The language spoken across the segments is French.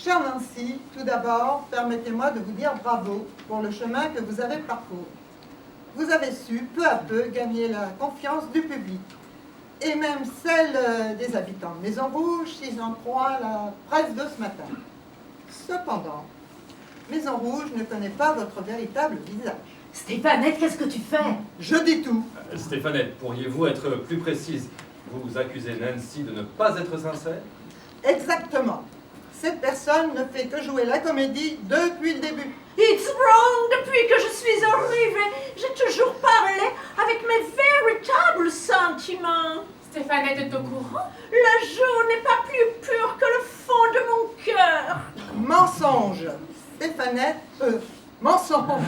Chère Nancy, tout d'abord, permettez-moi de vous dire bravo pour le chemin que vous avez parcouru. Vous avez su, peu à peu, gagner la confiance du public, et même celle des habitants de Maison Rouge, si j'en crois la presse de ce matin. Cependant, Maison Rouge ne connaît pas votre véritable visage. Stéphanette, qu'est-ce que tu fais? Je dis tout. Stéphannette, pourriez-vous être plus précise? Vous accusez Nancy de ne pas être sincère? Exactement. Cette personne ne fait que jouer la comédie depuis le début. It's wrong! Depuis que je suis arrivée, j'ai toujours parlé avec mes véritables sentiments. Stéphanette est au courant? Le jour n'est pas plus pur que le fond de mon cœur. Mensonge. Stéphanette, mensonge.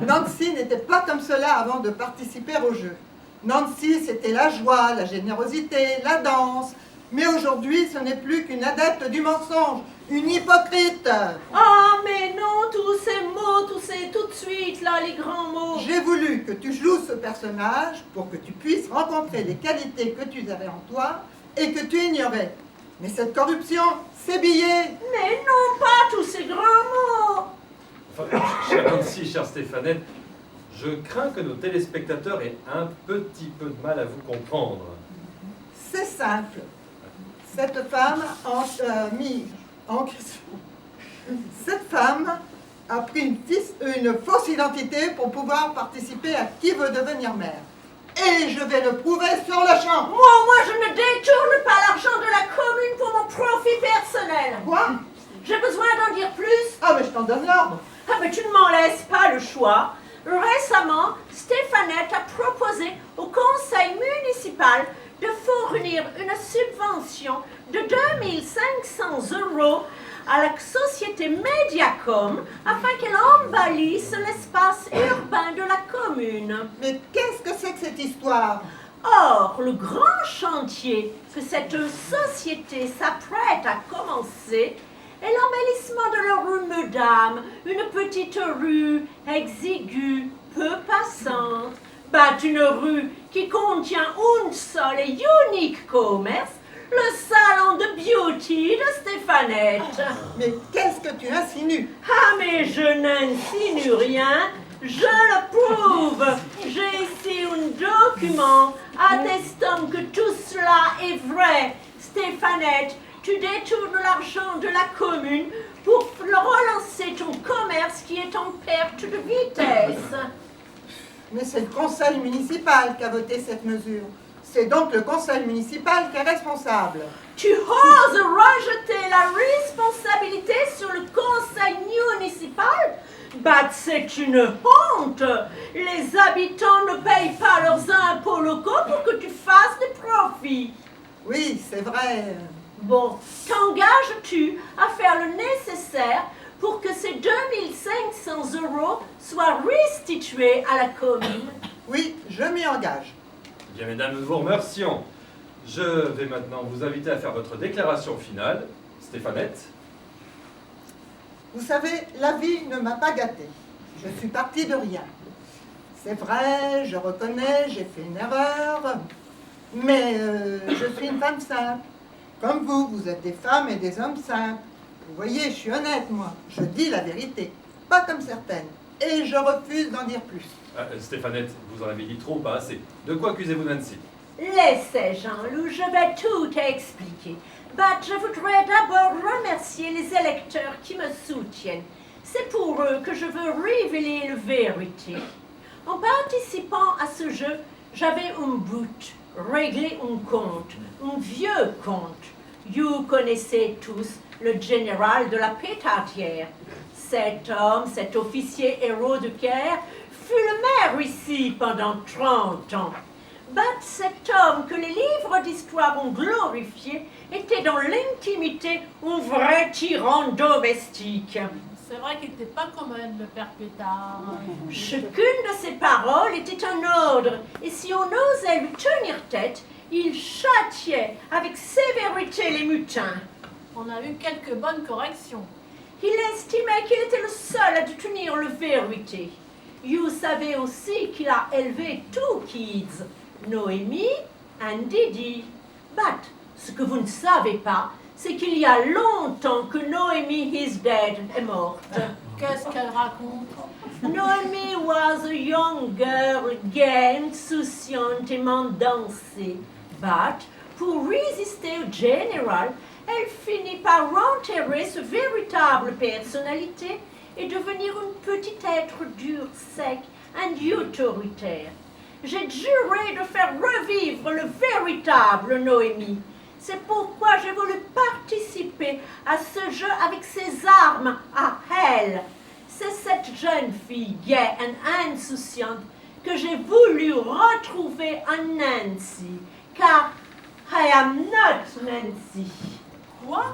Nancy n'était pas comme cela avant de participer au jeu. Nancy, c'était la joie, la générosité, la danse. Mais aujourd'hui, ce n'est plus qu'une adepte du mensonge, une hypocrite. Ah, mais non, tous ces mots, tout de suite, là, les grands mots. J'ai voulu que tu joues ce personnage pour que tu puisses rencontrer les qualités que tu avais en toi et que tu ignorais. Mais cette corruption, c'est billet. Mais non, pas tous ces grands mots. Enfin, chère Nancy, chère Stéphanette, je crains que nos téléspectateurs aient un petit peu de mal à vous comprendre. C'est simple. Cette femme Cette femme a pris une fausse identité pour pouvoir participer à Qui veut devenir maire. Et je vais le prouver sur le champ. Moi, je ne détourne pas l'argent de la commune pour mon profit personnel. Quoi? J'ai besoin d'en dire plus. Ah, mais je t'en donne l'ordre. Ah, mais tu ne m'en laisses pas le choix. Récemment, Stéphanette a proposé au conseil municipal de fournir une subvention de 2500 € à la société Mediacom afin qu'elle embellisse l'espace urbain de la commune. Mais qu'est-ce que c'est que cette histoire? Or, le grand chantier que cette société s'apprête à commencer est l'embellissement de la rue Mesdames, une petite rue exiguë, peu passante, une rue qui contient un seul et unique commerce, le salon de beauty de Stéphanette. Mais qu'est-ce que tu insinues? Ah, mais je n'insinue rien, je le prouve. J'ai ici un document attestant que tout cela est vrai. Stéphanette, tu détournes l'argent de la commune pour relancer ton commerce qui est en perte de vitesse. Mais c'est le conseil municipal qui a voté cette mesure. C'est donc le conseil municipal qui est responsable. Tu oses rejeter la responsabilité sur le conseil municipal? C'est une honte! Les habitants ne payent pas leurs impôts locaux pour que tu fasses des profits. Oui, c'est vrai. Bon, t'engages-tu à faire le nécessaire pour que ces 2500 € soient restitués à la commune? Oui, je m'y engage. Bien, mesdames, nous vous remercions. Je vais maintenant vous inviter à faire votre déclaration finale. Stéphanette. Vous savez, la vie ne m'a pas gâtée. Je suis partie de rien. C'est vrai, je reconnais, j'ai fait une erreur. Mais je suis une femme simple. Comme vous, vous êtes des femmes et des hommes simples. Vous voyez, je suis honnête, moi. Je dis la vérité. Pas comme certaines. Et je refuse d'en dire plus. Stéphanette, vous en avez dit trop, pas assez. De quoi accusez-vous Nancy? Laissez, Jean-Loup, je vais tout expliquer. Je voudrais d'abord remercier les électeurs qui me soutiennent. C'est pour eux que je veux révéler la vérité. En participant à ce jeu, j'avais un but, régler un compte, un vieux compte. Vous connaissez tous le général de la Pétardière. Cet homme, cet officier héros de guerre, fut le maire ici pendant 30 ans. Cet homme que les livres d'histoire ont glorifié était dans l'intimité un vrai tyran domestique. C'est vrai qu'il n'était pas comme le père Pétard. Chacune de ses paroles était un ordre, et si on osait lui tenir tête, il châtiait avec sévérité les mutins. On a eu quelques bonnes corrections. Il estimait qu'il était le seul à détenir la vérité. Vous savez aussi qu'il a élevé two kids, Noémie et Didi. Ce que vous ne savez pas, c'est qu'il y a longtemps que Noémie is dead est morte. Qu'est-ce qu'elle raconte? Noémie was a young girl, gay, insouciante, aimant danser. But, pour résister au général, elle finit par enterrer ce véritable personnalité et devenir un petit être dur, sec et autoritaire. J'ai juré de faire revivre le véritable Noémie. C'est pourquoi j'ai voulu participer à ce jeu avec ses armes à elle. C'est cette jeune fille gaie et insouciante que j'ai voulu retrouver en Nancy, car I am not Nancy. Quoi?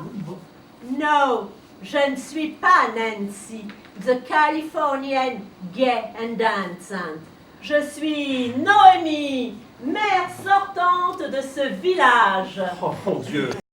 No, je ne suis pas Nancy, the Californienne gay and dansante. Je suis Noémie, mère sortante de ce village. Oh mon Dieu,